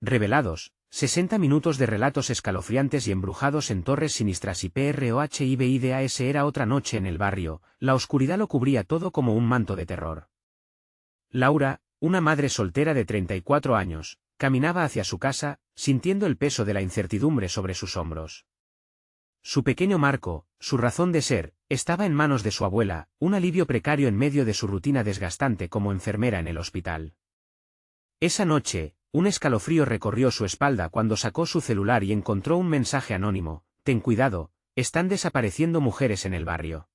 Revelados, 60 minutos de relatos escalofriantes y embrujados en torres sinistras y PROHIBIDAS. Era otra noche en el barrio, la oscuridad lo cubría todo como un manto de terror. Laura, una madre soltera de 34 años, caminaba hacia su casa, sintiendo el peso de la incertidumbre sobre sus hombros. Su pequeño Marco, su razón de ser, estaba en manos de su abuela, un alivio precario en medio de su rutina desgastante como enfermera en el hospital. Esa noche, un escalofrío recorrió su espalda cuando sacó su celular y encontró un mensaje anónimo: «Ten cuidado, están desapareciendo mujeres en el barrio».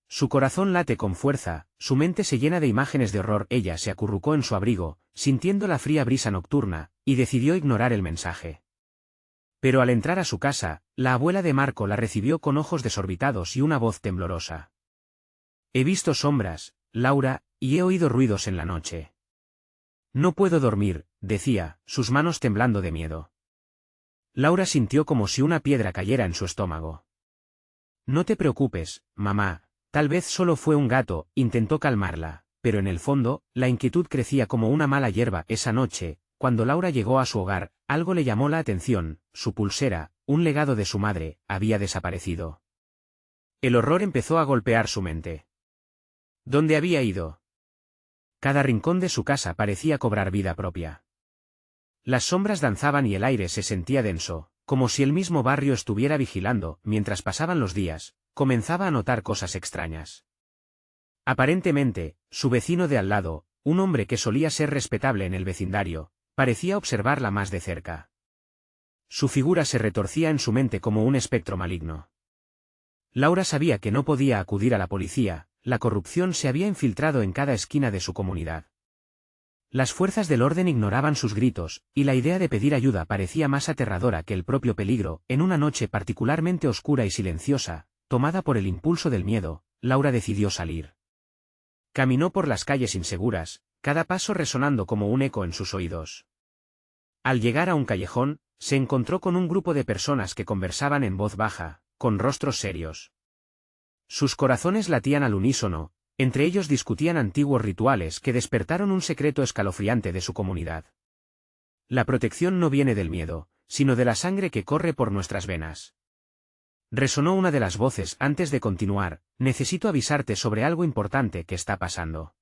Su corazón late con fuerza, su mente se llena de imágenes de horror. Ella se acurrucó en su abrigo, sintiendo la fría brisa nocturna, y decidió ignorar el mensaje. Pero al entrar a su casa, la abuela de Marco la recibió con ojos desorbitados y una voz temblorosa. «He visto sombras, Laura, y he oído ruidos en la noche. No puedo dormir», decía, sus manos temblando de miedo. Laura sintió como si una piedra cayera en su estómago. «No te preocupes, mamá, tal vez solo fue un gato», intentó calmarla, pero en el fondo, la inquietud crecía como una mala hierba. Esa noche, cuando Laura llegó a su hogar, algo le llamó la atención: su pulsera, un legado de su madre, había desaparecido. El horror empezó a golpear su mente. ¿Dónde había ido? Cada rincón de su casa parecía cobrar vida propia. Las sombras danzaban y el aire se sentía denso, como si el mismo barrio estuviera vigilando. Mientras pasaban los días, comenzaba a notar cosas extrañas. Aparentemente, su vecino de al lado, un hombre que solía ser respetable en el vecindario, parecía observarla más de cerca. Su figura se retorcía en su mente como un espectro maligno. Laura sabía que no podía acudir a la policía. La corrupción se había infiltrado en cada esquina de su comunidad. Las fuerzas del orden ignoraban sus gritos, y la idea de pedir ayuda parecía más aterradora que el propio peligro. En una noche particularmente oscura y silenciosa, tomada por el impulso del miedo, Laura decidió salir. Caminó por las calles inseguras, cada paso resonando como un eco en sus oídos. Al llegar a un callejón, se encontró con un grupo de personas que conversaban en voz baja, con rostros serios. Sus corazones latían al unísono, entre ellos discutían antiguos rituales que despertaron un secreto escalofriante de su comunidad. La protección no viene del miedo, sino de la sangre que corre por nuestras venas. Resonó una de las voces. Antes de continuar, necesito avisarte sobre algo importante que está pasando.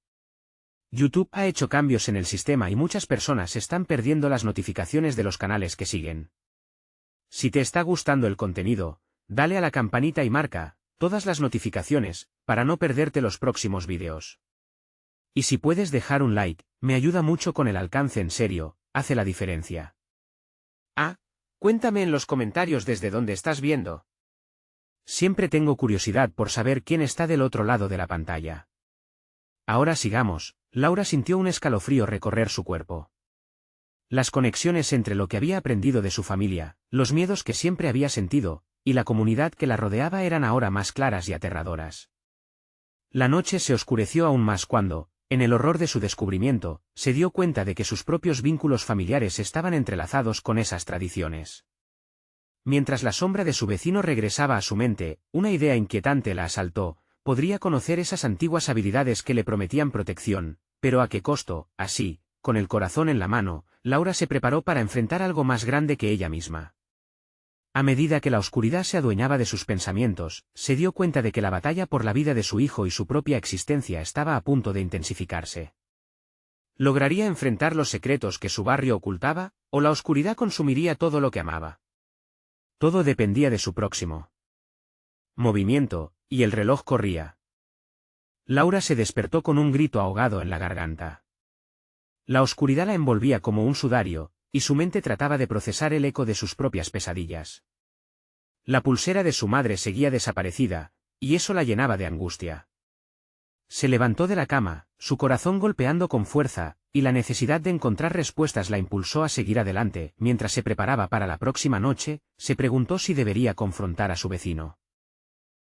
YouTube ha hecho cambios en el sistema y muchas personas están perdiendo las notificaciones de los canales que siguen. Si te está gustando el contenido, dale a la campanita y marca todas las notificaciones, para no perderte los próximos vídeos. Y si puedes dejar un like, me ayuda mucho con el alcance. En serio, hace la diferencia. Cuéntame en los comentarios desde dónde estás viendo. Siempre tengo curiosidad por saber quién está del otro lado de la pantalla. Ahora sigamos. Laura sintió un escalofrío recorrer su cuerpo. Las conexiones entre lo que había aprendido de su familia, los miedos que siempre había sentido, y la comunidad que la rodeaba eran ahora más claras y aterradoras. La noche se oscureció aún más cuando, en el horror de su descubrimiento, se dio cuenta de que sus propios vínculos familiares estaban entrelazados con esas tradiciones. Mientras la sombra de su vecino regresaba a su mente, una idea inquietante la asaltó: podría conocer esas antiguas habilidades que le prometían protección, pero ¿a qué costo? Así, con el corazón en la mano, Laura se preparó para enfrentar algo más grande que ella misma. A medida que la oscuridad se adueñaba de sus pensamientos, se dio cuenta de que la batalla por la vida de su hijo y su propia existencia estaba a punto de intensificarse. ¿Lograría enfrentar los secretos que su barrio ocultaba, o la oscuridad consumiría todo lo que amaba? Todo dependía de su próximo movimiento, y el reloj corría. Laura se despertó con un grito ahogado en la garganta. La oscuridad la envolvía como un sudario, y su mente trataba de procesar el eco de sus propias pesadillas. La pulsera de su madre seguía desaparecida, y eso la llenaba de angustia. Se levantó de la cama, su corazón golpeando con fuerza, y la necesidad de encontrar respuestas la impulsó a seguir adelante. Mientras se preparaba para la próxima noche, se preguntó si debería confrontar a su vecino.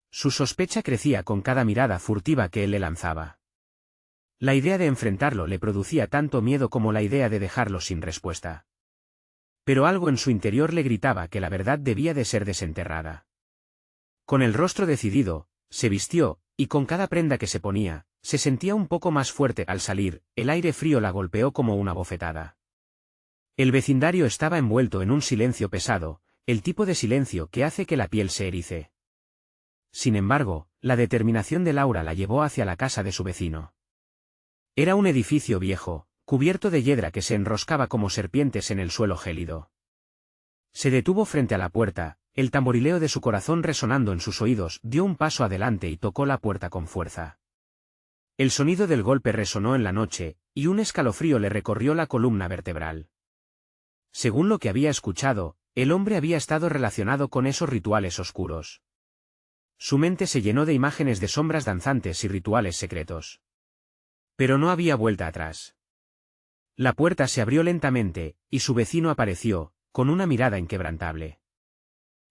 Su sospecha crecía con cada mirada furtiva que él le lanzaba. La idea de enfrentarlo le producía tanto miedo como la idea de dejarlo sin respuesta. Pero algo en su interior le gritaba que la verdad debía de ser desenterrada. Con el rostro decidido, se vistió, y con cada prenda que se ponía, se sentía un poco más fuerte. Al salir, el aire frío la golpeó como una bofetada. El vecindario estaba envuelto en un silencio pesado, el tipo de silencio que hace que la piel se erice. Sin embargo, la determinación de Laura la llevó hacia la casa de su vecino. Era un edificio viejo, cubierto de hiedra que se enroscaba como serpientes en el suelo gélido. Se detuvo frente a la puerta, el tamborileo de su corazón resonando en sus oídos, dio un paso adelante y tocó la puerta con fuerza. El sonido del golpe resonó en la noche, y un escalofrío le recorrió la columna vertebral. Según lo que había escuchado, el hombre había estado relacionado con esos rituales oscuros. Su mente se llenó de imágenes de sombras danzantes y rituales secretos. Pero no había vuelta atrás. La puerta se abrió lentamente, y su vecino apareció, con una mirada inquebrantable.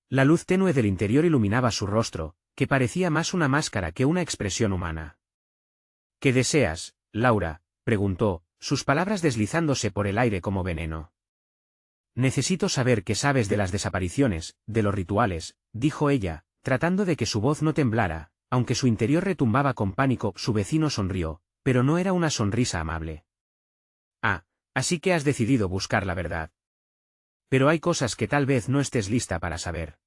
La luz tenue del interior iluminaba su rostro, que parecía más una máscara que una expresión humana. ¿Qué deseas, Laura?, preguntó, sus palabras deslizándose por el aire como veneno. Necesito saber qué sabes de las desapariciones, de los rituales, dijo ella, tratando de que su voz no temblara, aunque su interior retumbaba con pánico. Su vecino sonrió, pero no era una sonrisa amable. Ah, así que has decidido buscar la verdad. Pero hay cosas que tal vez no estés lista para saber.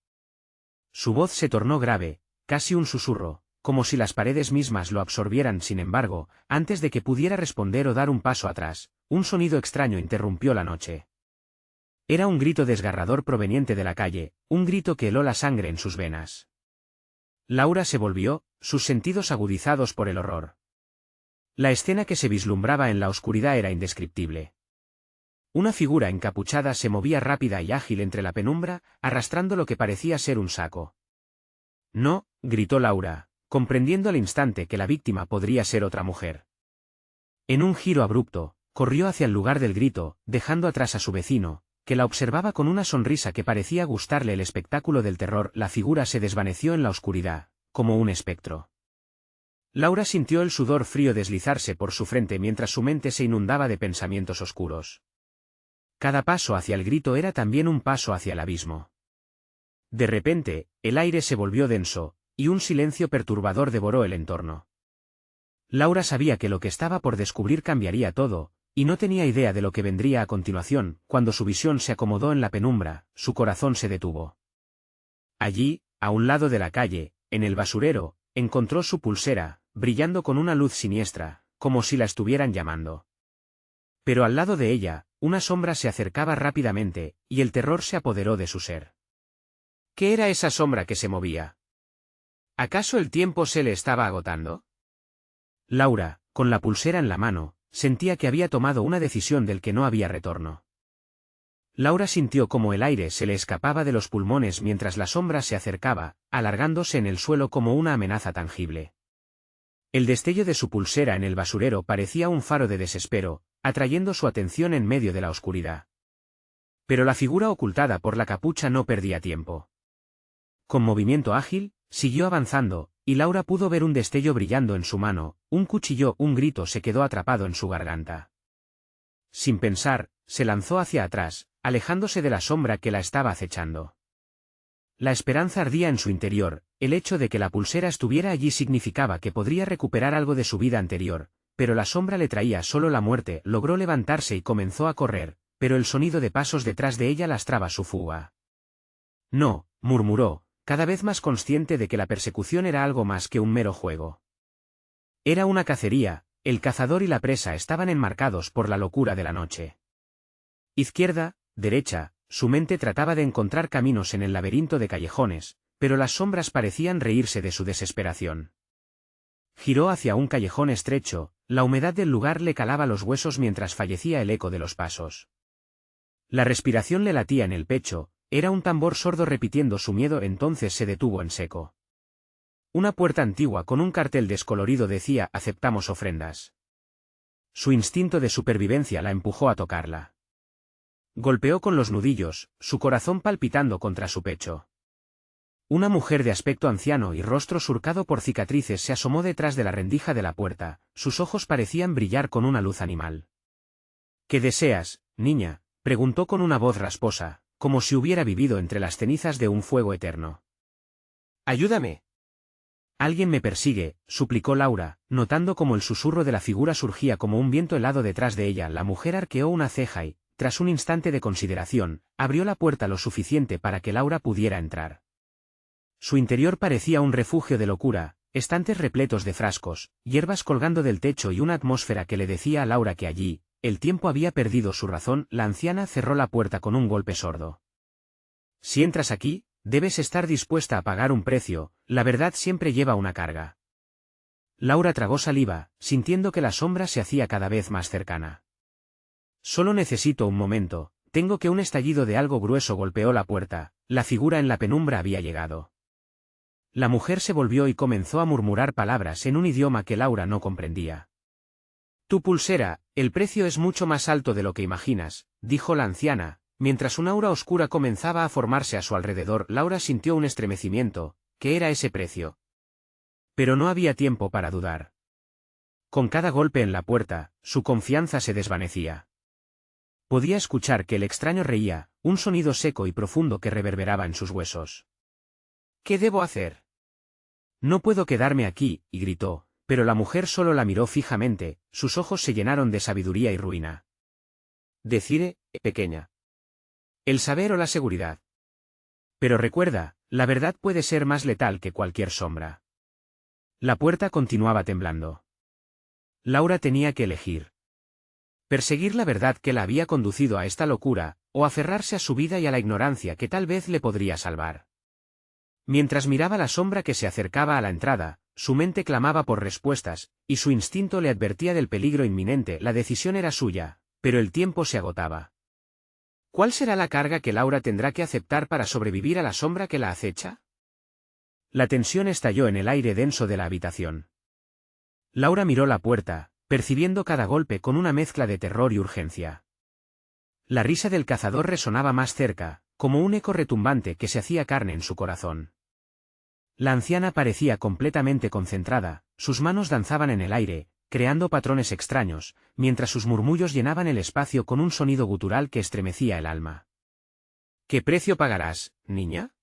Su voz se tornó grave, casi un susurro, como si las paredes mismas lo absorbieran. Sin embargo, antes de que pudiera responder o dar un paso atrás, un sonido extraño interrumpió la noche. Era un grito desgarrador proveniente de la calle, un grito que heló la sangre en sus venas. Laura se volvió, sus sentidos agudizados por el horror. La escena que se vislumbraba en la oscuridad era indescriptible. Una figura encapuchada se movía rápida y ágil entre la penumbra, arrastrando lo que parecía ser un saco. No, gritó Laura, comprendiendo al instante que la víctima podría ser otra mujer. En un giro abrupto, corrió hacia el lugar del grito, dejando atrás a su vecino, que la observaba con una sonrisa que parecía gustarle el espectáculo del terror. La figura se desvaneció en la oscuridad, como un espectro. Laura sintió el sudor frío deslizarse por su frente mientras su mente se inundaba de pensamientos oscuros. Cada paso hacia el grito era también un paso hacia el abismo. De repente, el aire se volvió denso, y un silencio perturbador devoró el entorno. Laura sabía que lo que estaba por descubrir cambiaría todo, y no tenía idea de lo que vendría a continuación. Cuando su visión se acomodó en la penumbra, su corazón se detuvo. Allí, a un lado de la calle, en el basurero, encontró su pulsera, brillando con una luz siniestra, como si la estuvieran llamando. Pero al lado de ella, una sombra se acercaba rápidamente, y el terror se apoderó de su ser. ¿Qué era esa sombra que se movía? ¿Acaso el tiempo se le estaba agotando? Laura, con la pulsera en la mano, sentía que había tomado una decisión del que no había retorno. Laura sintió como el aire se le escapaba de los pulmones mientras la sombra se acercaba, alargándose en el suelo como una amenaza tangible. El destello de su pulsera en el basurero parecía un faro de desespero, atrayendo su atención en medio de la oscuridad. Pero la figura ocultada por la capucha no perdía tiempo. Con movimiento ágil, siguió avanzando, y Laura pudo ver un destello brillando en su mano, un cuchillo. Un grito se quedó atrapado en su garganta. Sin pensar, se lanzó hacia atrás, alejándose de la sombra que la estaba acechando. La esperanza ardía en su interior, el hecho de que la pulsera estuviera allí significaba que podría recuperar algo de su vida anterior, pero la sombra le traía solo la muerte. Logró levantarse y comenzó a correr, pero el sonido de pasos detrás de ella lastraba su fuga. No, murmuró, cada vez más consciente de que la persecución era algo más que un mero juego. Era una cacería, el cazador y la presa estaban enmarcados por la locura de la noche. Izquierda, derecha, su mente trataba de encontrar caminos en el laberinto de callejones, pero las sombras parecían reírse de su desesperación. Giró hacia un callejón estrecho, la humedad del lugar le calaba los huesos mientras fallecía el eco de los pasos. La respiración le latía en el pecho, era un tambor sordo repitiendo su miedo. Entonces se detuvo en seco. Una puerta antigua con un cartel descolorido decía: aceptamos ofrendas. Su instinto de supervivencia la empujó a tocarla. Golpeó con los nudillos, su corazón palpitando contra su pecho. Una mujer de aspecto anciano y rostro surcado por cicatrices se asomó detrás de la rendija de la puerta, sus ojos parecían brillar con una luz animal. ¿Qué deseas, niña?, preguntó con una voz rasposa, como si hubiera vivido entre las cenizas de un fuego eterno. «Ayúdame». «Alguien me persigue», suplicó Laura, notando como el susurro de la figura surgía como un viento helado detrás de ella. La mujer arqueó una ceja y, tras un instante de consideración, abrió la puerta lo suficiente para que Laura pudiera entrar. Su interior parecía un refugio de locura, estantes repletos de frascos, hierbas colgando del techo y una atmósfera que le decía a Laura que allí, el tiempo había perdido su razón. La anciana cerró la puerta con un golpe sordo. Si entras aquí, debes estar dispuesta a pagar un precio, la verdad siempre lleva una carga. Laura tragó saliva, sintiendo que la sombra se hacía cada vez más cercana. Solo necesito un momento, tengo que un estallido de algo grueso golpeó la puerta, la figura en la penumbra había llegado. La mujer se volvió y comenzó a murmurar palabras en un idioma que Laura no comprendía. Tu pulsera, el precio es mucho más alto de lo que imaginas, dijo la anciana, mientras una aura oscura comenzaba a formarse a su alrededor. Laura sintió un estremecimiento. ¿Qué era ese precio? Pero no había tiempo para dudar. Con cada golpe en la puerta, su confianza se desvanecía. Podía escuchar que el extraño reía, un sonido seco y profundo que reverberaba en sus huesos. ¿Qué debo hacer? No puedo quedarme aquí, y gritó, pero la mujer solo la miró fijamente, sus ojos se llenaron de sabiduría y ruina. Decide, pequeña. El saber o la seguridad. Pero recuerda, la verdad puede ser más letal que cualquier sombra. La puerta continuaba temblando. Laura tenía que elegir. Perseguir la verdad que la había conducido a esta locura, o aferrarse a su vida y a la ignorancia que tal vez le podría salvar. Mientras miraba la sombra que se acercaba a la entrada, su mente clamaba por respuestas, y su instinto le advertía del peligro inminente. La decisión era suya, pero el tiempo se agotaba. ¿Cuál será la carga que Laura tendrá que aceptar para sobrevivir a la sombra que la acecha? La tensión estalló en el aire denso de la habitación. Laura miró la puerta, percibiendo cada golpe con una mezcla de terror y urgencia. La risa del cazador resonaba más cerca, como un eco retumbante que se hacía carne en su corazón. La anciana parecía completamente concentrada, sus manos danzaban en el aire, creando patrones extraños, mientras sus murmullos llenaban el espacio con un sonido gutural que estremecía el alma. ¿Qué precio pagarás, niña?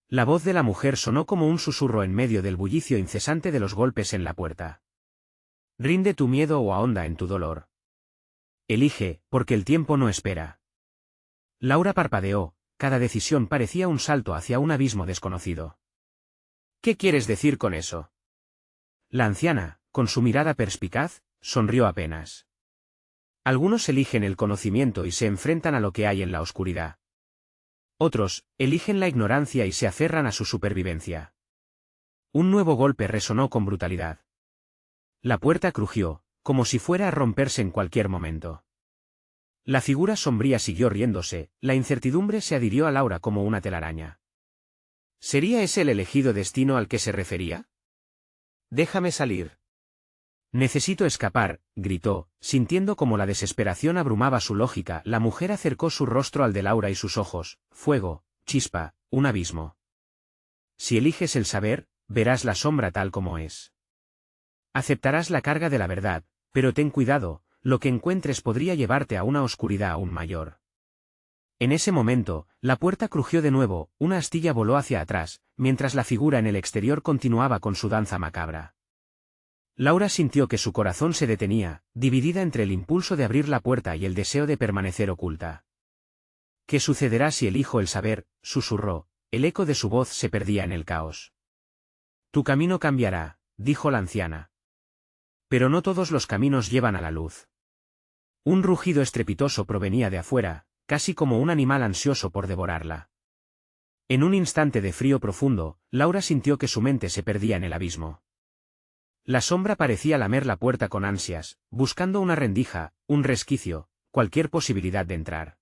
La voz de la mujer sonó como un susurro en medio del bullicio incesante de los golpes en la puerta. Rinde tu miedo o ahonda en tu dolor. Elige, porque el tiempo no espera. Laura parpadeó, cada decisión parecía un salto hacia un abismo desconocido. ¿Qué quieres decir con eso? La anciana, con su mirada perspicaz, sonrió apenas. Algunos eligen el conocimiento y se enfrentan a lo que hay en la oscuridad. Otros, eligen la ignorancia y se aferran a su supervivencia. Un nuevo golpe resonó con brutalidad. La puerta crujió, como si fuera a romperse en cualquier momento. La figura sombría siguió riéndose, la incertidumbre se adhirió a Laura como una telaraña. ¿Sería ese el elegido destino al que se refería? Déjame salir. Necesito escapar, gritó, sintiendo como la desesperación abrumaba su lógica. La mujer acercó su rostro al de Laura y sus ojos, fuego, chispa, un abismo. Si eliges el saber, verás la sombra tal como es. Aceptarás la carga de la verdad, pero ten cuidado, lo que encuentres podría llevarte a una oscuridad aún mayor. En ese momento, la puerta crujió de nuevo, una astilla voló hacia atrás, mientras la figura en el exterior continuaba con su danza macabra. Laura sintió que su corazón se detenía, dividida entre el impulso de abrir la puerta y el deseo de permanecer oculta. ¿Qué sucederá si elijo el saber?, susurró, el eco de su voz se perdía en el caos. Tu camino cambiará, dijo la anciana. Pero no todos los caminos llevan a la luz. Un rugido estrepitoso provenía de afuera, casi como un animal ansioso por devorarla. En un instante de frío profundo, Laura sintió que su mente se perdía en el abismo. La sombra parecía lamer la puerta con ansias, buscando una rendija, un resquicio, cualquier posibilidad de entrar.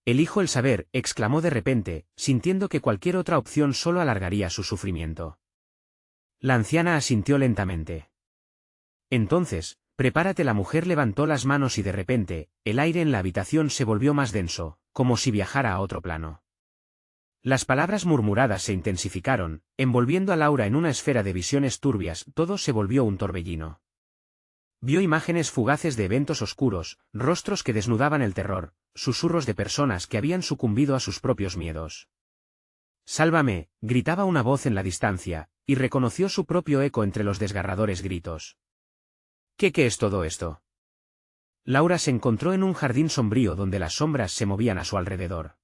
Elijo el saber, exclamó de repente, sintiendo que cualquier otra opción solo alargaría su sufrimiento. La anciana asintió lentamente. Entonces, prepárate. La mujer levantó las manos y de repente, el aire en la habitación se volvió más denso, como si viajara a otro plano. Las palabras murmuradas se intensificaron, envolviendo a Laura en una esfera de visiones turbias. Todo se volvió un torbellino. Vio imágenes fugaces de eventos oscuros, rostros que desnudaban el terror, susurros de personas que habían sucumbido a sus propios miedos. «Sálvame», gritaba una voz en la distancia, y reconoció su propio eco entre los desgarradores gritos. ¿Qué es todo esto? Laura se encontró en un jardín sombrío donde las sombras se movían a su alrededor.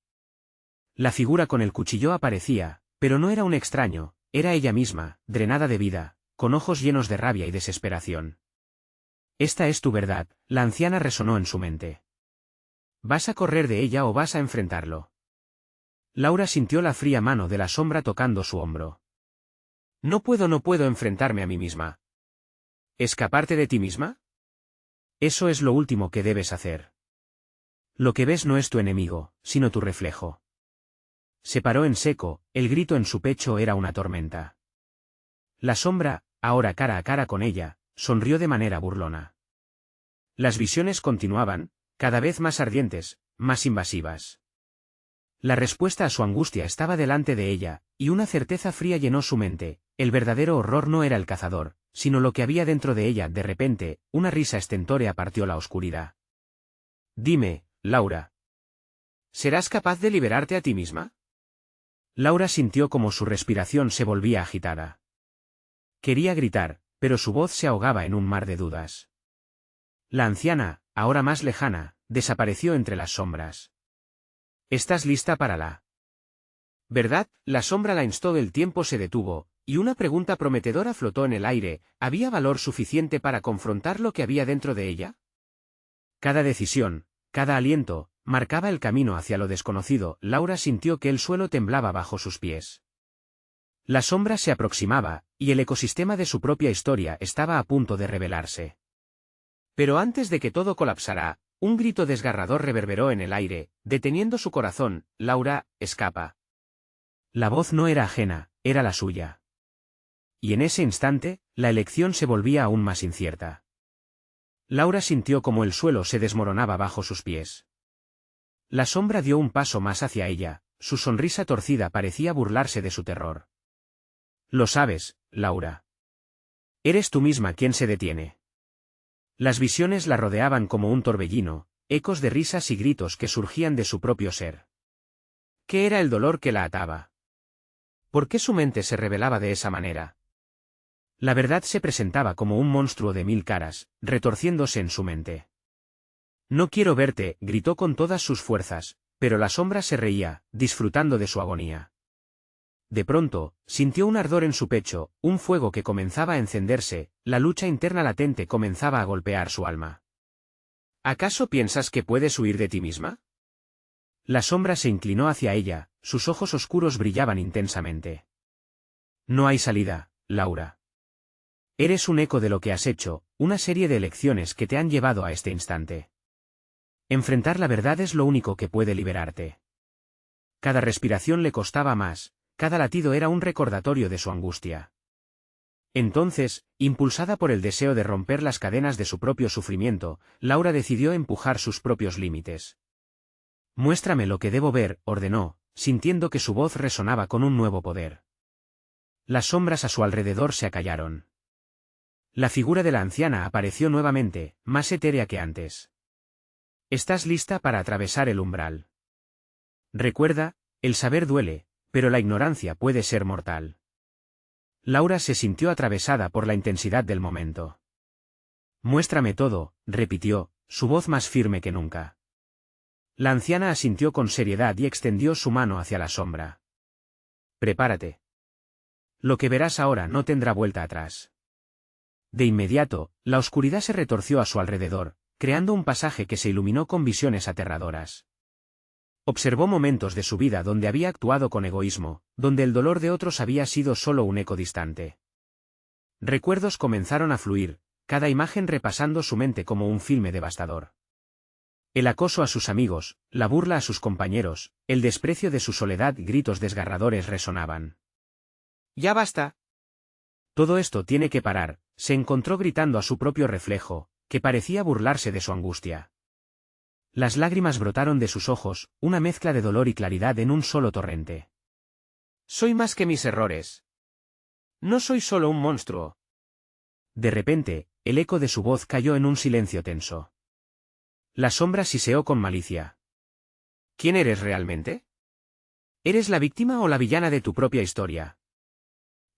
La figura con el cuchillo aparecía, pero no era un extraño, era ella misma, drenada de vida, con ojos llenos de rabia y desesperación. «Esta es tu verdad», la anciana resonó en su mente. «¿Vas a correr de ella o vas a enfrentarlo?» Laura sintió la fría mano de la sombra tocando su hombro. No puedo enfrentarme a mí misma». ¿Escaparte de ti misma? Eso es lo último que debes hacer. Lo que ves no es tu enemigo, sino tu reflejo. Se paró en seco, el grito en su pecho era una tormenta. La sombra, ahora cara a cara con ella, sonrió de manera burlona. Las visiones continuaban, cada vez más ardientes, más invasivas. La respuesta a su angustia estaba delante de ella, y una certeza fría llenó su mente. El verdadero horror no era el cazador, sino lo que había dentro de ella. De repente, una risa estentórea partió la oscuridad. «Dime, Laura. ¿Serás capaz de liberarte a ti misma?» Laura sintió como su respiración se volvía agitada. Quería gritar, pero su voz se ahogaba en un mar de dudas. La anciana, ahora más lejana, desapareció entre las sombras. «¿Estás lista para la verdad?» La sombra la instó. El tiempo se detuvo, y una pregunta prometedora flotó en el aire. ¿Había valor suficiente para confrontar lo que había dentro de ella? Cada decisión, cada aliento, marcaba el camino hacia lo desconocido. Laura sintió que el suelo temblaba bajo sus pies. La sombra se aproximaba, y el ecosistema de su propia historia estaba a punto de revelarse. Pero antes de que todo colapsara, un grito desgarrador reverberó en el aire, deteniendo su corazón. «Laura, escapa». La voz no era ajena, era la suya. Y en ese instante, la elección se volvía aún más incierta. Laura sintió como el suelo se desmoronaba bajo sus pies. La sombra dio un paso más hacia ella, su sonrisa torcida parecía burlarse de su terror. «Lo sabes, Laura. Eres tú misma quien se detiene». Las visiones la rodeaban como un torbellino, ecos de risas y gritos que surgían de su propio ser. ¿Qué era el dolor que la ataba? ¿Por qué su mente se rebelaba de esa manera? La verdad se presentaba como un monstruo de 1000 caras, retorciéndose en su mente. «No quiero verte», gritó con todas sus fuerzas, pero la sombra se reía, disfrutando de su agonía. De pronto, sintió un ardor en su pecho, un fuego que comenzaba a encenderse, la lucha interna latente comenzaba a golpear su alma. «¿Acaso piensas que puedes huir de ti misma?» La sombra se inclinó hacia ella, sus ojos oscuros brillaban intensamente. «No hay salida, Laura. Eres un eco de lo que has hecho, una serie de elecciones que te han llevado a este instante. Enfrentar la verdad es lo único que puede liberarte». Cada respiración le costaba más, cada latido era un recordatorio de su angustia. Entonces, impulsada por el deseo de romper las cadenas de su propio sufrimiento, Laura decidió empujar sus propios límites. «Muéstrame lo que debo ver», ordenó, sintiendo que su voz resonaba con un nuevo poder. Las sombras a su alrededor se acallaron. La figura de la anciana apareció nuevamente, más etérea que antes. «¿Estás lista para atravesar el umbral? Recuerda, el saber duele, pero la ignorancia puede ser mortal». Laura se sintió atravesada por la intensidad del momento. «Muéstrame todo», repitió, su voz más firme que nunca. La anciana asintió con seriedad y extendió su mano hacia la sombra. «Prepárate. Lo que verás ahora no tendrá vuelta atrás». De inmediato, la oscuridad se retorció a su alrededor, creando un pasaje que se iluminó con visiones aterradoras. Observó momentos de su vida donde había actuado con egoísmo, donde el dolor de otros había sido solo un eco distante. Recuerdos comenzaron a fluir, cada imagen repasando su mente como un filme devastador. El acoso a sus amigos, la burla a sus compañeros, el desprecio de su soledad, gritos desgarradores resonaban. «Ya basta. Todo esto tiene que parar», se encontró gritando a su propio reflejo, que parecía burlarse de su angustia. Las lágrimas brotaron de sus ojos, una mezcla de dolor y claridad en un solo torrente. «Soy más que mis errores. No soy solo un monstruo». De repente, el eco de su voz cayó en un silencio tenso. La sombra siseó con malicia. «¿Quién eres realmente? ¿Eres la víctima o la villana de tu propia historia?»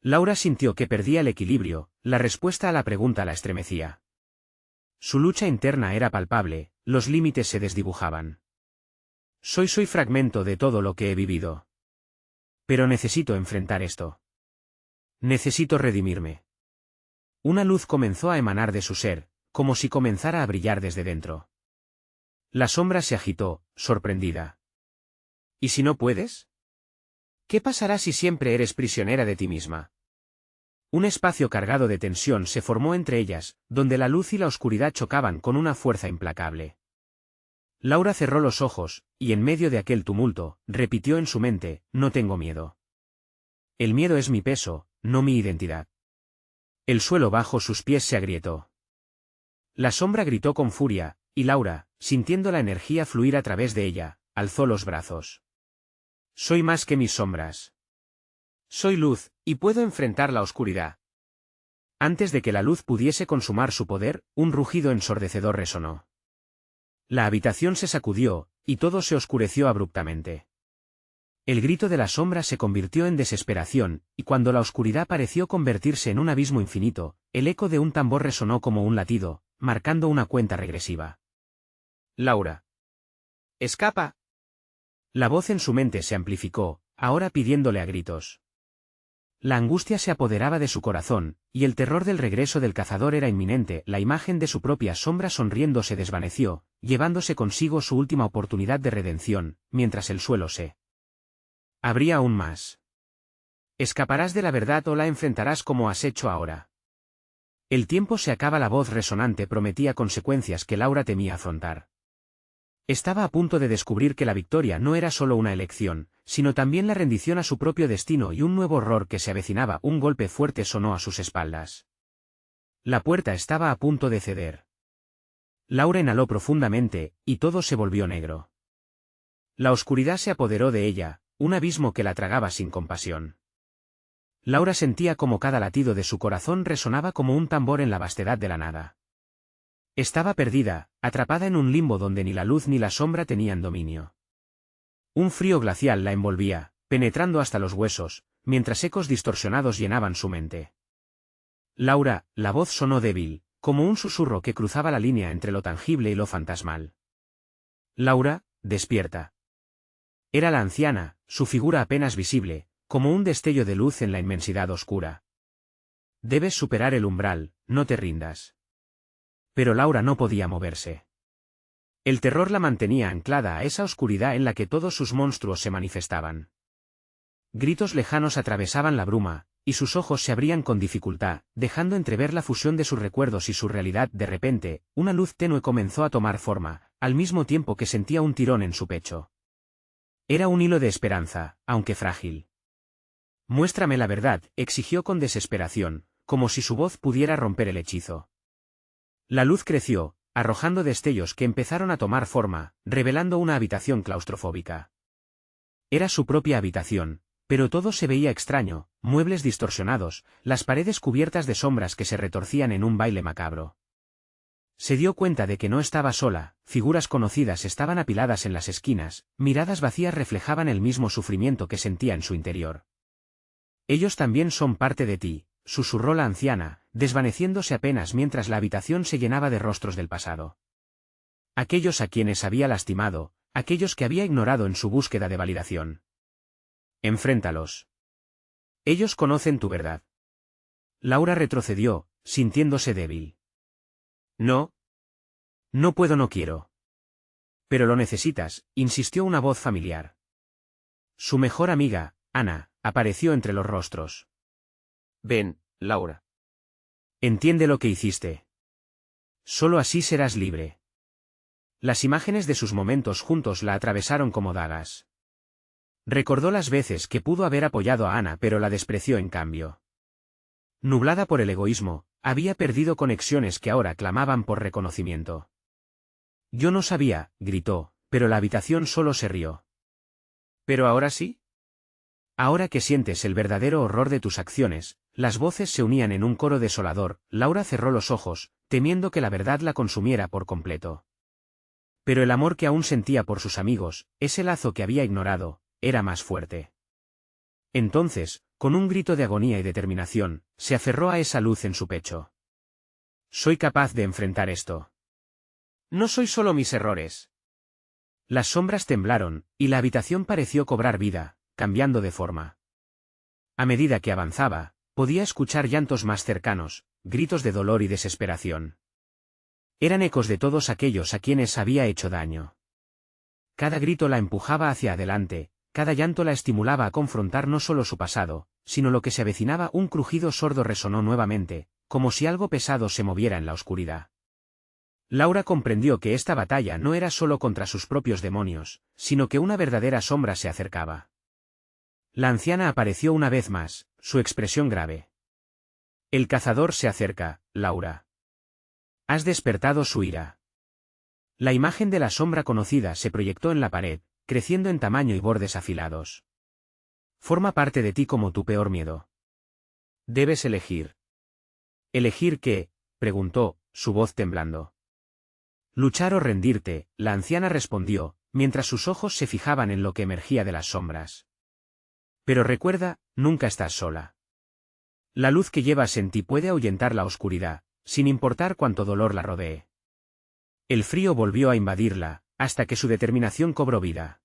Laura sintió que perdía el equilibrio, la respuesta a la pregunta la estremecía. Su lucha interna era palpable, los límites se desdibujaban. Soy fragmento de todo lo que he vivido. Pero necesito enfrentar esto. Necesito redimirme. Una luz comenzó a emanar de su ser, como si comenzara a brillar desde dentro. La sombra se agitó, sorprendida. ¿Y si no puedes? ¿Qué pasará si siempre eres prisionera de ti misma? Un espacio cargado de tensión se formó entre ellas, donde la luz y la oscuridad chocaban con una fuerza implacable. Laura cerró los ojos, y en medio de aquel tumulto, repitió en su mente, no tengo miedo. El miedo es mi peso, no mi identidad. El suelo bajo sus pies se agrietó. La sombra gritó con furia, y Laura, sintiendo la energía fluir a través de ella, alzó los brazos. Soy más que mis sombras. Soy luz, y puedo enfrentar la oscuridad. Antes de que la luz pudiese consumar su poder, un rugido ensordecedor resonó. La habitación se sacudió, y todo se oscureció abruptamente. El grito de la sombra se convirtió en desesperación, y cuando la oscuridad pareció convertirse en un abismo infinito, el eco de un tambor resonó como un latido, marcando una cuenta regresiva. Laura. ¡Escapa! La voz en su mente se amplificó, ahora pidiéndole a gritos. La angustia se apoderaba de su corazón, y el terror del regreso del cazador era inminente. La imagen de su propia sombra sonriendo se desvaneció, llevándose consigo su última oportunidad de redención, mientras el suelo se abría aún más. ¿Escaparás de la verdad o la enfrentarás como has hecho ahora? El tiempo se acaba. La voz resonante prometía consecuencias que Laura temía afrontar. Estaba a punto de descubrir que la victoria no era solo una elección, sino también la rendición a su propio destino y un nuevo horror que se avecinaba. Un golpe fuerte sonó a sus espaldas. La puerta estaba a punto de ceder. Laura inhaló profundamente, y todo se volvió negro. La oscuridad se apoderó de ella, un abismo que la tragaba sin compasión. Laura sentía como cada latido de su corazón resonaba como un tambor en la vastedad de la nada. Estaba perdida, atrapada en un limbo donde ni la luz ni la sombra tenían dominio. Un frío glacial la envolvía, penetrando hasta los huesos, mientras ecos distorsionados llenaban su mente. Laura, la voz sonó débil, como un susurro que cruzaba la línea entre lo tangible y lo fantasmal. Laura, despierta. Era la anciana, su figura apenas visible, como un destello de luz en la inmensidad oscura. Debes superar el umbral, no te rindas. Pero Laura no podía moverse. El terror la mantenía anclada a esa oscuridad en la que todos sus monstruos se manifestaban. Gritos lejanos atravesaban la bruma, y sus ojos se abrían con dificultad, dejando entrever la fusión de sus recuerdos y su realidad. De repente, una luz tenue comenzó a tomar forma, al mismo tiempo que sentía un tirón en su pecho. Era un hilo de esperanza, aunque frágil. Muéstrame la verdad, exigió con desesperación, como si su voz pudiera romper el hechizo. La luz creció, arrojando destellos que empezaron a tomar forma, revelando una habitación claustrofóbica. Era su propia habitación, pero todo se veía extraño, muebles distorsionados, las paredes cubiertas de sombras que se retorcían en un baile macabro. Se dio cuenta de que no estaba sola, figuras conocidas estaban apiladas en las esquinas, miradas vacías reflejaban el mismo sufrimiento que sentía en su interior. Ellos también son parte de ti, susurró la anciana, desvaneciéndose apenas mientras la habitación se llenaba de rostros del pasado. Aquellos a quienes había lastimado, aquellos que había ignorado en su búsqueda de validación. Enfréntalos. Ellos conocen tu verdad. Laura retrocedió, sintiéndose débil. No. No puedo, no quiero. Pero lo necesitas, insistió una voz familiar. Su mejor amiga, Ana, apareció entre los rostros. Ven, Laura. Entiende lo que hiciste. Solo así serás libre. Las imágenes de sus momentos juntos la atravesaron como dagas. Recordó las veces que pudo haber apoyado a Ana pero la despreció en cambio. Nublada por el egoísmo, había perdido conexiones que ahora clamaban por reconocimiento. Yo no sabía, gritó, pero la habitación solo se rió. ¿Pero ahora sí? Ahora que sientes el verdadero horror de tus acciones, las voces se unían en un coro desolador. Laura cerró los ojos, temiendo que la verdad la consumiera por completo. Pero el amor que aún sentía por sus amigos, ese lazo que había ignorado, era más fuerte. Entonces, con un grito de agonía y determinación, se aferró a esa luz en su pecho. Soy capaz de enfrentar esto. No soy solo mis errores. Las sombras temblaron, y la habitación pareció cobrar vida, cambiando de forma. A medida que avanzaba, podía escuchar llantos más cercanos, gritos de dolor y desesperación. Eran ecos de todos aquellos a quienes había hecho daño. Cada grito la empujaba hacia adelante, cada llanto la estimulaba a confrontar no solo su pasado, sino lo que se avecinaba. Un crujido sordo resonó nuevamente, como si algo pesado se moviera en la oscuridad. Laura comprendió que esta batalla no era solo contra sus propios demonios, sino que una verdadera sombra se acercaba. La anciana apareció una vez más, su expresión grave. El cazador se acerca, Laura. Has despertado su ira. La imagen de la sombra conocida se proyectó en la pared, creciendo en tamaño y bordes afilados. Forma parte de ti como tu peor miedo. Debes elegir. ¿Elegir qué?, preguntó, su voz temblando. Luchar o rendirte, la anciana respondió, mientras sus ojos se fijaban en lo que emergía de las sombras. Pero recuerda, nunca estás sola. La luz que llevas en ti puede ahuyentar la oscuridad, sin importar cuánto dolor la rodee. El frío volvió a invadirla, hasta que su determinación cobró vida.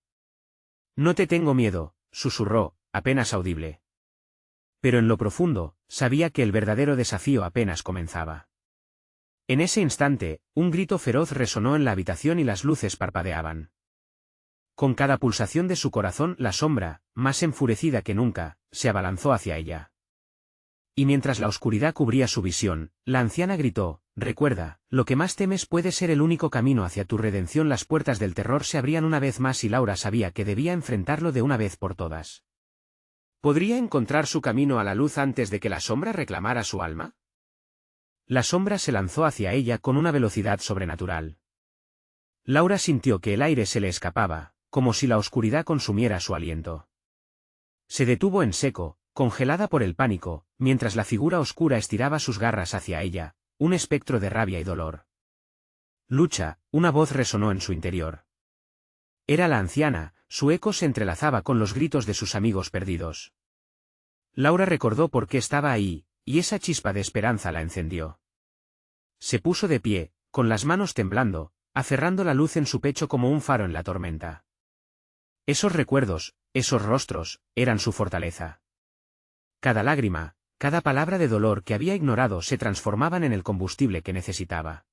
No te tengo miedo, susurró, apenas audible. Pero en lo profundo, sabía que el verdadero desafío apenas comenzaba. En ese instante, un grito feroz resonó en la habitación y las luces parpadeaban. Con cada pulsación de su corazón, la sombra, más enfurecida que nunca, se abalanzó hacia ella. Y mientras la oscuridad cubría su visión, la anciana gritó: recuerda, lo que más temes puede ser el único camino hacia tu redención. Las puertas del terror se abrían una vez más y Laura sabía que debía enfrentarlo de una vez por todas. ¿Podría encontrar su camino a la luz antes de que la sombra reclamara su alma? La sombra se lanzó hacia ella con una velocidad sobrenatural. Laura sintió que el aire se le escapaba, como si la oscuridad consumiera su aliento. Se detuvo en seco, congelada por el pánico, mientras la figura oscura estiraba sus garras hacia ella, un espectro de rabia y dolor. Lucha, una voz resonó en su interior. Era la anciana, su eco se entrelazaba con los gritos de sus amigos perdidos. Laura recordó por qué estaba ahí, y esa chispa de esperanza la encendió. Se puso de pie, con las manos temblando, aferrando la luz en su pecho como un faro en la tormenta. Esos recuerdos, esos rostros, eran su fortaleza. Cada lágrima, cada palabra de dolor que había ignorado se transformaban en el combustible que necesitaba.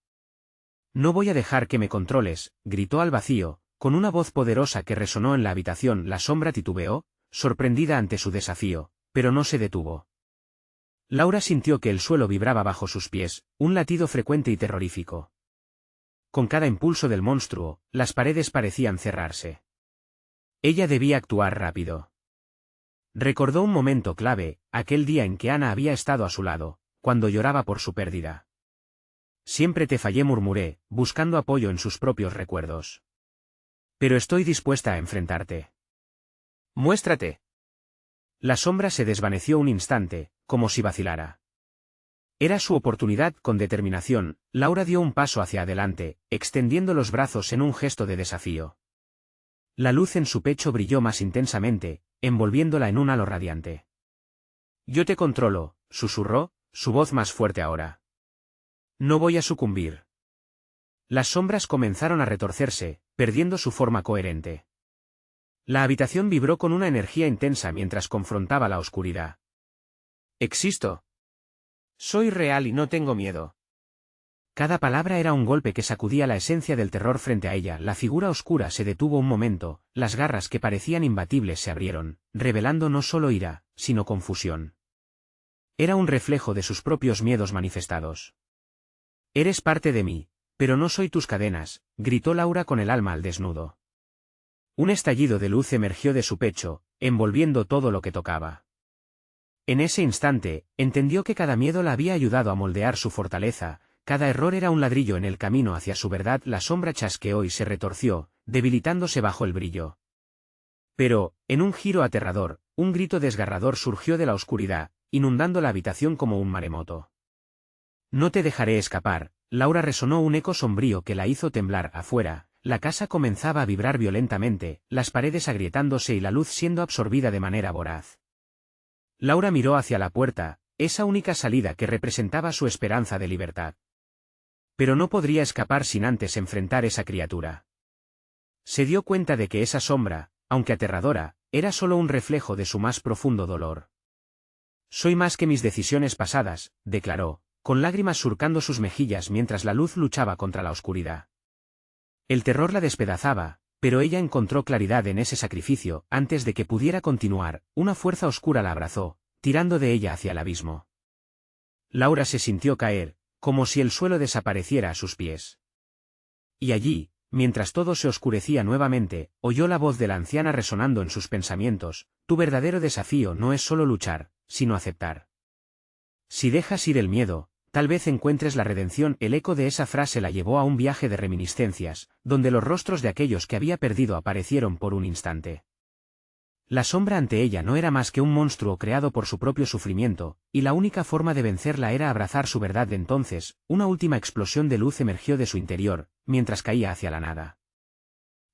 No voy a dejar que me controles, gritó al vacío, con una voz poderosa que resonó en la habitación. La sombra titubeó, sorprendida ante su desafío, pero no se detuvo. Laura sintió que el suelo vibraba bajo sus pies, un latido frecuente y terrorífico. Con cada impulso del monstruo, las paredes parecían cerrarse. Ella debía actuar rápido. Recordó un momento clave, aquel día en que Ana había estado a su lado, cuando lloraba por su pérdida. Siempre te fallé, murmuré, buscando apoyo en sus propios recuerdos. Pero estoy dispuesta a enfrentarte. Muéstrate. La sombra se desvaneció un instante, como si vacilara. Era su oportunidad. Con determinación, Laura dio un paso hacia adelante, extendiendo los brazos en un gesto de desafío. La luz en su pecho brilló más intensamente, envolviéndola en un halo radiante. Yo te controlo, susurró, su voz más fuerte ahora. No voy a sucumbir. Las sombras comenzaron a retorcerse, perdiendo su forma coherente. La habitación vibró con una energía intensa mientras confrontaba la oscuridad. Existo. Soy real y no tengo miedo. Cada palabra era un golpe que sacudía la esencia del terror frente a ella. La figura oscura se detuvo un momento, las garras que parecían imbatibles se abrieron, revelando no solo ira, sino confusión. Era un reflejo de sus propios miedos manifestados. Eres parte de mí, pero no soy tus cadenas, gritó Laura con el alma al desnudo. Un estallido de luz emergió de su pecho, envolviendo todo lo que tocaba. En ese instante, entendió que cada miedo la había ayudado a moldear su fortaleza, cada error era un ladrillo en el camino hacia su verdad. La sombra chasqueó y se retorció, debilitándose bajo el brillo. Pero, en un giro aterrador, un grito desgarrador surgió de la oscuridad, inundando la habitación como un maremoto. No te dejaré escapar, Laura, resonó un eco sombrío que la hizo temblar. Afuera, la casa comenzaba a vibrar violentamente, las paredes agrietándose y la luz siendo absorbida de manera voraz. Laura miró hacia la puerta, esa única salida que representaba su esperanza de libertad. Pero no podría escapar sin antes enfrentar esa criatura. Se dio cuenta de que esa sombra, aunque aterradora, era solo un reflejo de su más profundo dolor. Soy más que mis decisiones pasadas, declaró, con lágrimas surcando sus mejillas mientras la luz luchaba contra la oscuridad. El terror la despedazaba, pero ella encontró claridad en ese sacrificio. Antes de que pudiera continuar, una fuerza oscura la abrazó, tirando de ella hacia el abismo. Laura se sintió caer, como si el suelo desapareciera a sus pies. Y allí, mientras todo se oscurecía nuevamente, oyó la voz de la anciana resonando en sus pensamientos: tu verdadero desafío no es solo luchar, sino aceptar. Si dejas ir el miedo, tal vez encuentres la redención. El eco de esa frase la llevó a un viaje de reminiscencias, donde los rostros de aquellos que había perdido aparecieron por un instante. La sombra ante ella no era más que un monstruo creado por su propio sufrimiento, y la única forma de vencerla era abrazar su verdad. Entonces, una última explosión de luz emergió de su interior, mientras caía hacia la nada.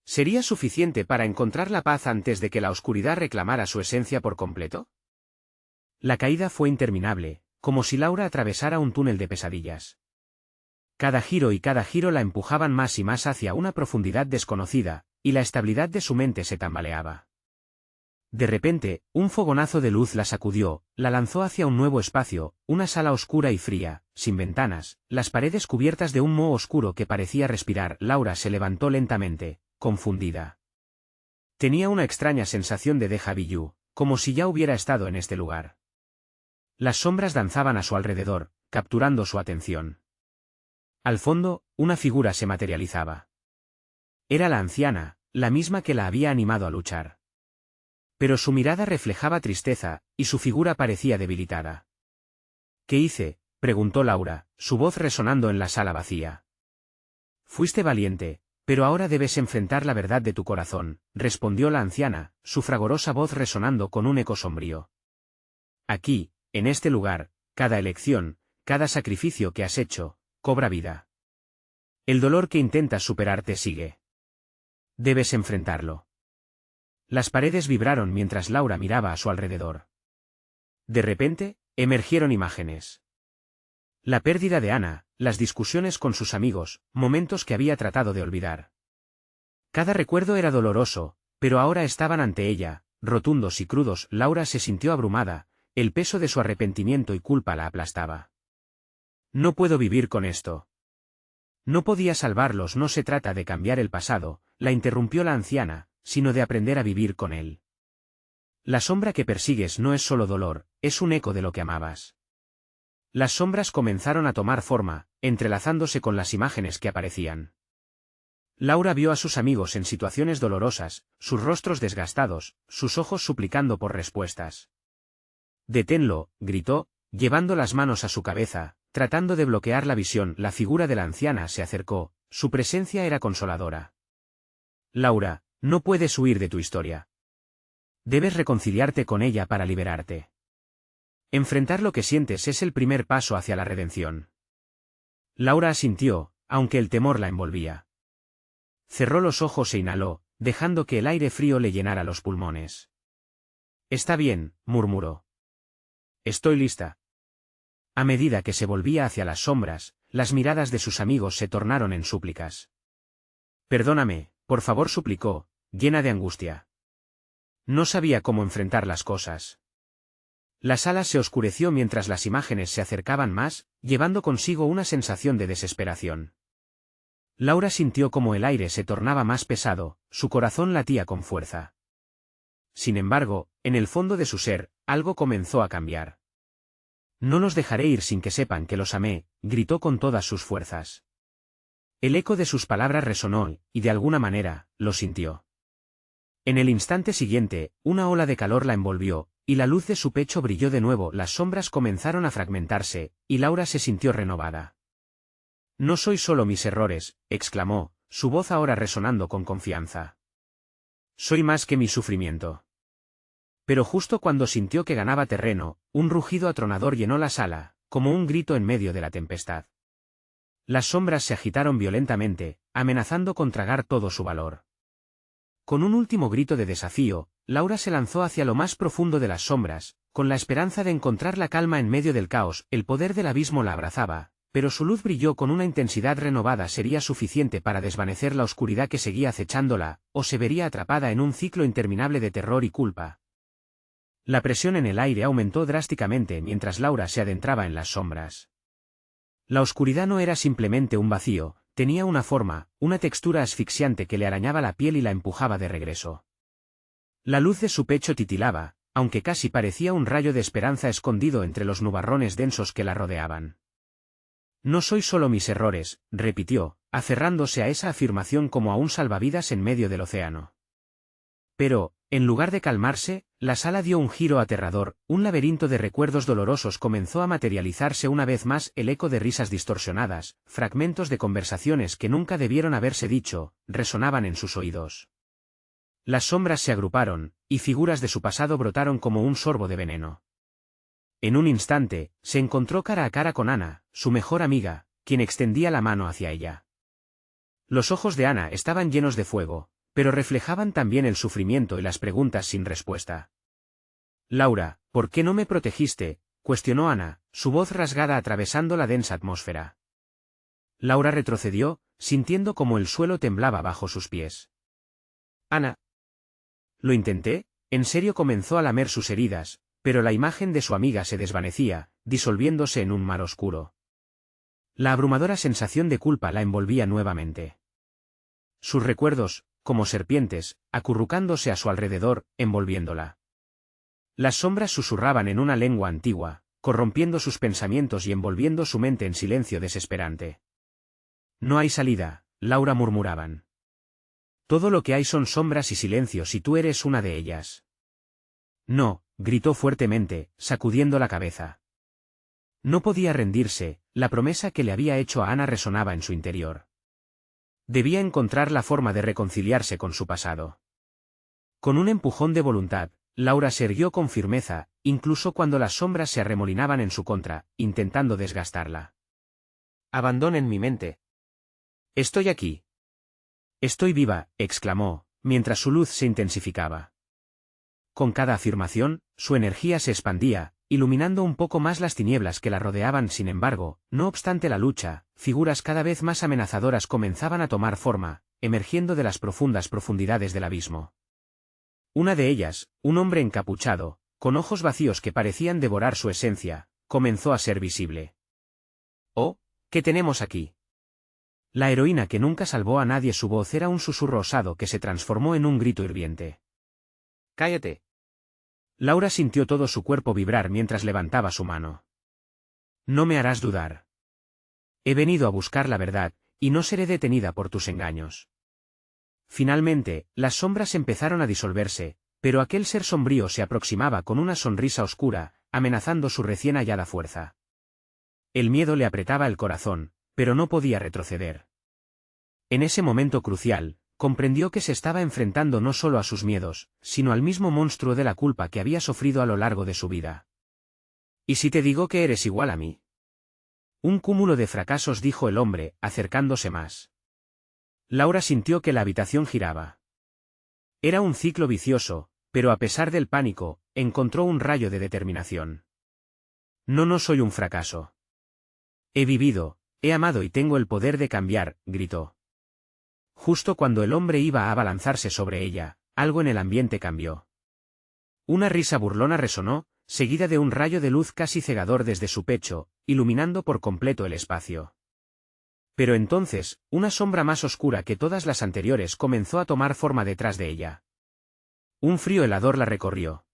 ¿Sería suficiente para encontrar la paz antes de que la oscuridad reclamara su esencia por completo? La caída fue interminable, como si Laura atravesara un túnel de pesadillas. Cada giro la empujaban más y más hacia una profundidad desconocida, y la estabilidad de su mente se tambaleaba. De repente, un fogonazo de luz la sacudió, la lanzó hacia un nuevo espacio, una sala oscura y fría, sin ventanas, las paredes cubiertas de un moho oscuro que parecía respirar. Laura se levantó lentamente, confundida. Tenía una extraña sensación de déjà vu, como si ya hubiera estado en este lugar. Las sombras danzaban a su alrededor, capturando su atención. Al fondo, una figura se materializaba. Era la anciana, la misma que la había animado a luchar. Pero su mirada reflejaba tristeza, y su figura parecía debilitada. ¿Qué hice?, preguntó Laura, su voz resonando en la sala vacía. Fuiste valiente, pero ahora debes enfrentar la verdad de tu corazón, respondió la anciana, su fragorosa voz resonando con un eco sombrío. Aquí, en este lugar, cada elección, cada sacrificio que has hecho, cobra vida. El dolor que intentas superar te sigue. Debes enfrentarlo. Las paredes vibraron mientras Laura miraba a su alrededor. De repente, emergieron imágenes. La pérdida de Ana, las discusiones con sus amigos, momentos que había tratado de olvidar. Cada recuerdo era doloroso, pero ahora estaban ante ella, rotundos y crudos. Laura se sintió abrumada, el peso de su arrepentimiento y culpa la aplastaba. No puedo vivir con esto. No podía salvarlos. No se trata de cambiar el pasado, la interrumpió la anciana, sino de aprender a vivir con él. La sombra que persigues no es solo dolor, es un eco de lo que amabas. Las sombras comenzaron a tomar forma, entrelazándose con las imágenes que aparecían. Laura vio a sus amigos en situaciones dolorosas, sus rostros desgastados, sus ojos suplicando por respuestas. «Deténlo», gritó, llevando las manos a su cabeza, tratando de bloquear la visión. La figura de la anciana se acercó, su presencia era consoladora. «Laura, no puedes huir de tu historia. Debes reconciliarte con ella para liberarte. Enfrentar lo que sientes es el primer paso hacia la redención». Laura asintió, aunque el temor la envolvía. Cerró los ojos e inhaló, dejando que el aire frío le llenara los pulmones. «Está bien», murmuró. «Estoy lista». A medida que se volvía hacia las sombras, las miradas de sus amigos se tornaron en súplicas. «Perdóname, por favor», suplicó, llena de angustia. No sabía cómo enfrentar las cosas. La sala se oscureció mientras las imágenes se acercaban más, llevando consigo una sensación de desesperación. Laura sintió como el aire se tornaba más pesado, su corazón latía con fuerza. Sin embargo, en el fondo de su ser, algo comenzó a cambiar. «No los dejaré ir sin que sepan que los amé», gritó con todas sus fuerzas. El eco de sus palabras resonó, y de alguna manera, lo sintió. En el instante siguiente, una ola de calor la envolvió, y la luz de su pecho brilló de nuevo. Las sombras comenzaron a fragmentarse, y Laura se sintió renovada. «No soy solo mis errores», exclamó, su voz ahora resonando con confianza. «Soy más que mi sufrimiento». Pero justo cuando sintió que ganaba terreno, un rugido atronador llenó la sala, como un grito en medio de la tempestad. Las sombras se agitaron violentamente, amenazando con tragar todo su valor. Con un último grito de desafío, Laura se lanzó hacia lo más profundo de las sombras, con la esperanza de encontrar la calma en medio del caos. El poder del abismo la abrazaba, pero su luz brilló con una intensidad renovada. ¿Sería suficiente para desvanecer la oscuridad que seguía acechándola, o se vería atrapada en un ciclo interminable de terror y culpa? La presión en el aire aumentó drásticamente mientras Laura se adentraba en las sombras. La oscuridad no era simplemente un vacío, tenía una forma, una textura asfixiante que le arañaba la piel y la empujaba de regreso. La luz de su pecho titilaba, aunque casi parecía un rayo de esperanza escondido entre los nubarrones densos que la rodeaban. No soy solo mis errores, repitió, aferrándose a esa afirmación como a un salvavidas en medio del océano. Pero, en lugar de calmarse, la sala dio un giro aterrador, un laberinto de recuerdos dolorosos comenzó a materializarse una vez más, el eco de risas distorsionadas, fragmentos de conversaciones que nunca debieron haberse dicho, resonaban en sus oídos. Las sombras se agruparon, y figuras de su pasado brotaron como un sorbo de veneno. En un instante, se encontró cara a cara con Ana, su mejor amiga, quien extendía la mano hacia ella. Los ojos de Ana estaban llenos de fuego, pero reflejaban también el sufrimiento y las preguntas sin respuesta. «Laura, ¿por qué no me protegiste?», cuestionó Ana, su voz rasgada atravesando la densa atmósfera. Laura retrocedió, sintiendo como el suelo temblaba bajo sus pies. «Ana». «Lo intenté», en serio comenzó a lamer sus heridas, pero la imagen de su amiga se desvanecía, disolviéndose en un mar oscuro. La abrumadora sensación de culpa la envolvía nuevamente. Sus recuerdos, como serpientes, acurrucándose a su alrededor, envolviéndola. Las sombras susurraban en una lengua antigua, corrompiendo sus pensamientos y envolviendo su mente en silencio desesperante. «No hay salida», Laura murmuraban. «Todo lo que hay son sombras y silencios y tú eres una de ellas». «No», gritó fuertemente, sacudiendo la cabeza. No podía rendirse, la promesa que le había hecho a Ana resonaba en su interior. Debía encontrar la forma de reconciliarse con su pasado. Con un empujón de voluntad, Laura se erguió con firmeza, incluso cuando las sombras se arremolinaban en su contra, intentando desgastarla. «Abandonen mi mente. Estoy aquí. Estoy viva», exclamó, mientras su luz se intensificaba. Con cada afirmación, su energía se expandía, iluminando un poco más las tinieblas que la rodeaban. Sin embargo, no obstante la lucha, figuras cada vez más amenazadoras comenzaban a tomar forma, emergiendo de las profundas profundidades del abismo. Una de ellas, un hombre encapuchado, con ojos vacíos que parecían devorar su esencia, comenzó a ser visible. «Oh, ¿qué tenemos aquí?». La heroína que nunca salvó a nadie, su voz era un susurro osado que se transformó en un grito hirviente. «Cállate». Laura sintió todo su cuerpo vibrar mientras levantaba su mano. «No me harás dudar. He venido a buscar la verdad, y no seré detenida por tus engaños». Finalmente, las sombras empezaron a disolverse, pero aquel ser sombrío se aproximaba con una sonrisa oscura, amenazando su recién hallada fuerza. El miedo le apretaba el corazón, pero no podía retroceder. En ese momento crucial, comprendió que se estaba enfrentando no solo a sus miedos, sino al mismo monstruo de la culpa que había sufrido a lo largo de su vida. «¿Y si te digo que eres igual a mí?». «Un cúmulo de fracasos», dijo el hombre, acercándose más. Laura sintió que la habitación giraba. Era un ciclo vicioso, pero a pesar del pánico, encontró un rayo de determinación. «No soy un fracaso. He vivido, he amado y tengo el poder de cambiar», gritó. Justo cuando el hombre iba a abalanzarse sobre ella, algo en el ambiente cambió. Una risa burlona resonó, seguida de un rayo de luz casi cegador desde su pecho, iluminando por completo el espacio. Pero entonces, una sombra más oscura que todas las anteriores comenzó a tomar forma detrás de ella. Un frío helador la recorrió.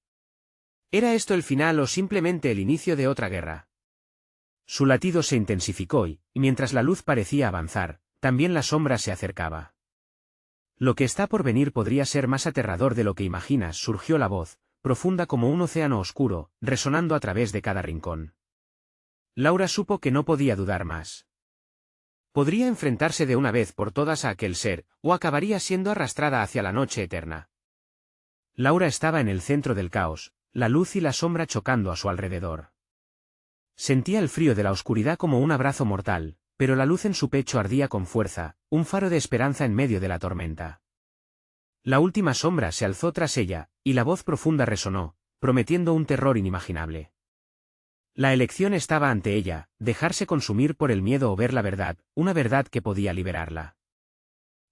¿Era esto el final o simplemente el inicio de otra guerra? Su latido se intensificó y, mientras la luz parecía avanzar, también la sombra se acercaba. «Lo que está por venir podría ser más aterrador de lo que imaginas», surgió la voz, profunda como un océano oscuro, resonando a través de cada rincón. Laura supo que no podía dudar más. Podría enfrentarse de una vez por todas a aquel ser, o acabaría siendo arrastrada hacia la noche eterna. Laura estaba en el centro del caos, la luz y la sombra chocando a su alrededor. Sentía el frío de la oscuridad como un abrazo mortal, pero la luz en su pecho ardía con fuerza, un faro de esperanza en medio de la tormenta. La última sombra se alzó tras ella, y la voz profunda resonó, prometiendo un terror inimaginable. La elección estaba ante ella, dejarse consumir por el miedo o ver la verdad, una verdad que podía liberarla.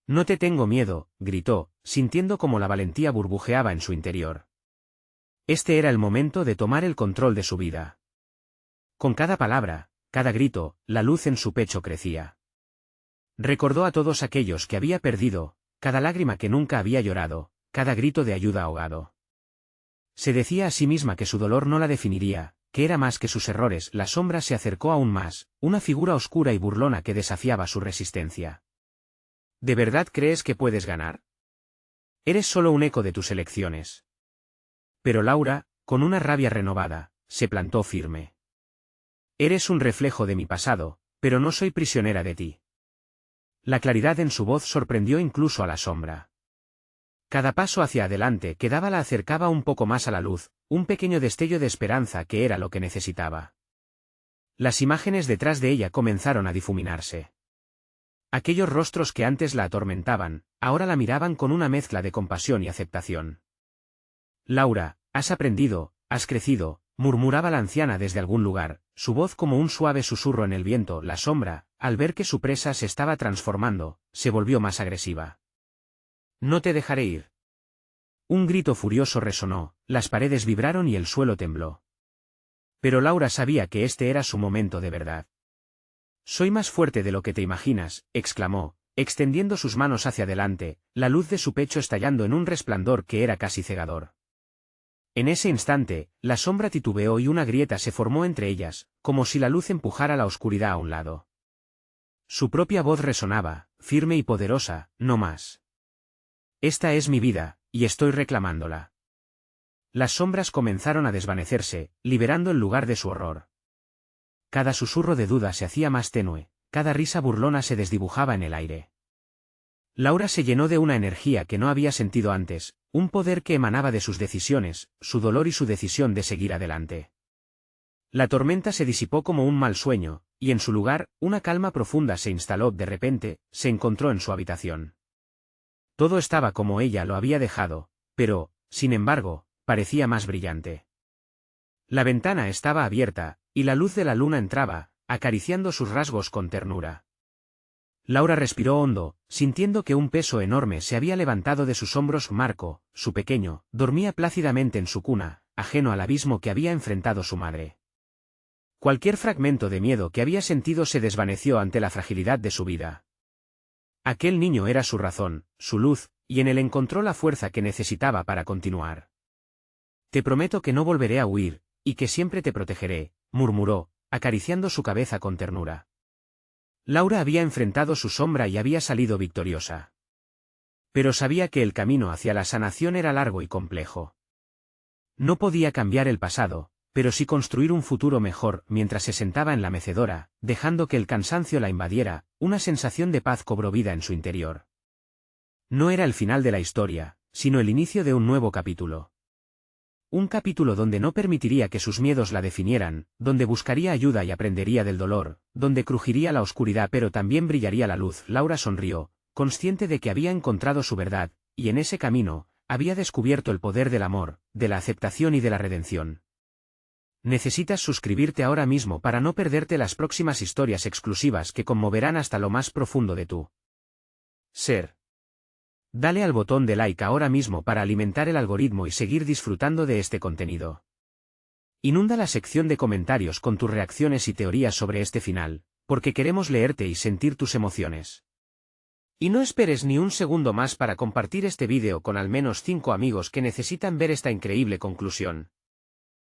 No te tengo miedo, gritó, sintiendo como la valentía burbujeaba en su interior. Este era el momento de tomar el control de su vida. Con cada palabra, cada grito, la luz en su pecho crecía. Recordó a todos aquellos que había perdido, cada lágrima que nunca había llorado, cada grito de ayuda ahogado. Se decía a sí misma que su dolor no la definiría, que era más que sus errores. La sombra se acercó aún más, una figura oscura y burlona que desafiaba su resistencia. ¿De verdad crees que puedes ganar? Eres solo un eco de tus elecciones. Pero Laura, con una rabia renovada, se plantó firme. Eres un reflejo de mi pasado, pero no soy prisionera de ti. La claridad en su voz sorprendió incluso a la sombra. Cada paso hacia adelante que daba la acercaba un poco más a la luz, un pequeño destello de esperanza que era lo que necesitaba. Las imágenes detrás de ella comenzaron a difuminarse. Aquellos rostros que antes la atormentaban, ahora la miraban con una mezcla de compasión y aceptación. Laura, has aprendido, has crecido, murmuraba la anciana desde algún lugar, su voz como un suave susurro en el viento. La sombra, al ver que su presa se estaba transformando, se volvió más agresiva. No te dejaré ir. Un grito furioso resonó, las paredes vibraron y el suelo tembló. Pero Laura sabía que este era su momento de verdad. Soy más fuerte de lo que te imaginas, exclamó, extendiendo sus manos hacia adelante, la luz de su pecho estallando en un resplandor que era casi cegador. En ese instante, la sombra titubeó y una grieta se formó entre ellas, como si la luz empujara la oscuridad a un lado. Su propia voz resonaba, firme y poderosa, no más. Esta es mi vida, y estoy reclamándola. Las sombras comenzaron a desvanecerse, liberando el lugar de su horror. Cada susurro de duda se hacía más tenue, cada risa burlona se desdibujaba en el aire. Laura se llenó de una energía que no había sentido antes, un poder que emanaba de sus decisiones, su dolor y su decisión de seguir adelante. La tormenta se disipó como un mal sueño, y en su lugar, una calma profunda se instaló. De repente, se encontró en su habitación. Todo estaba como ella lo había dejado, pero, sin embargo, parecía más brillante. La ventana estaba abierta, y la luz de la luna entraba, acariciando sus rasgos con ternura. Laura respiró hondo, sintiendo que un peso enorme se había levantado de sus hombros. Marco, su pequeño, dormía plácidamente en su cuna, ajeno al abismo que había enfrentado su madre. Cualquier fragmento de miedo que había sentido se desvaneció ante la fragilidad de su vida. Aquel niño era su razón, su luz, y en él encontró la fuerza que necesitaba para continuar. Te prometo que no volveré a huir, y que siempre te protegeré, murmuró, acariciando su cabeza con ternura. Laura había enfrentado su sombra y había salido victoriosa. Pero sabía que el camino hacia la sanación era largo y complejo. No podía cambiar el pasado, pero sí construir un futuro mejor. Mientras se sentaba en la mecedora, dejando que el cansancio la invadiera, una sensación de paz cobró vida en su interior. No era el final de la historia, sino el inicio de un nuevo capítulo. Un capítulo donde no permitiría que sus miedos la definieran, donde buscaría ayuda y aprendería del dolor, donde crujiría la oscuridad pero también brillaría la luz. Laura sonrió, consciente de que había encontrado su verdad, y en ese camino, había descubierto el poder del amor, de la aceptación y de la redención. Necesitas suscribirte ahora mismo para no perderte las próximas historias exclusivas que conmoverán hasta lo más profundo de tu ser. Dale al botón de like ahora mismo para alimentar el algoritmo y seguir disfrutando de este contenido. Inunda la sección de comentarios con tus reacciones y teorías sobre este final, porque queremos leerte y sentir tus emociones. Y no esperes ni un segundo más para compartir este vídeo con al menos 5 amigos que necesitan ver esta increíble conclusión.